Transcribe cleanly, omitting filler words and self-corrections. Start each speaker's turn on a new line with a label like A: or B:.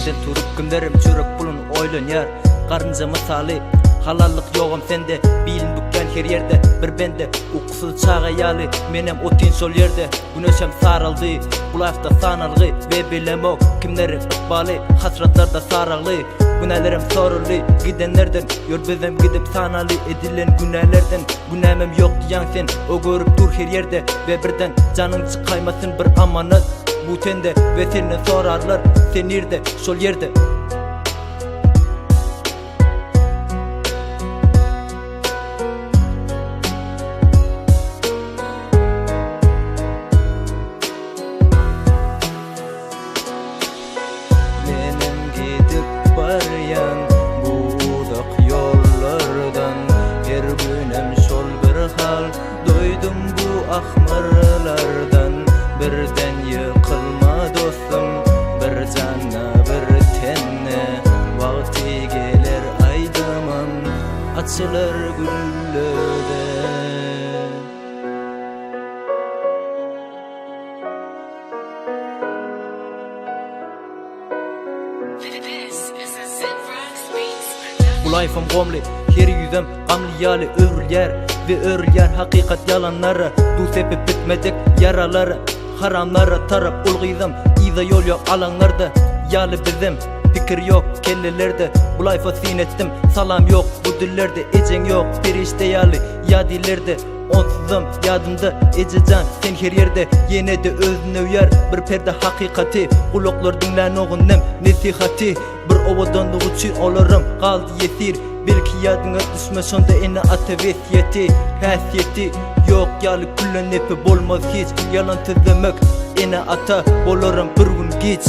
A: Yerden turup günlerim çürük bulun oylanyar. Karınca misali halallık yoğum sende. Bilin bükken her yerde bir bende. Ukusuz çağa yali menem otin sol yerde. Güneşem sarıldı bu lafta sanalgı. Ve bilemok kimlerin bali hasratlarda saraglı. Günahlarım soruldu gidenlerden. Yor bezem gidip sanalı edilen günahlardan. Günahmem yok diyan sen o görüp dur her yerde. Ve birden canın çıkaymasın bir amanat bu tende. Ve senden sorarlar sen nerede sol yerde.
B: Baryan bu udak yollardan her günem şol bir hal doydum bu ahmarlardan birden yıkılma dostum bir canna bir tenne vakti gelir aydaman açılır güllöde.
A: Bu life'ım gomli, her yüzüm gamli yali örül yer. Ve örül yer hakikat yalanlara. Du sepip bitmedek yaralara. Haramlara tarap ulgıydım. İza yol yok alanlarda. Yali bizim fikir yok kellelerde. Bu life'a sinettim salam yok bu dillerde. Ecen yok perişte yali yadillerde. Onsuzum yadımda ececan sen her yerde. Yine de özüne uyar bir perde hakikati. Kulaklar dinlen oğunnem nesihati. Bir ovadan uçur olurum kaldı yesir. Belki yadına düşme sonda ene atavesiyeti. Hasiyeti yok yalı kullan nepe bolmaz hiç. Yalan tüzemek ene ata olurum bir gün geç.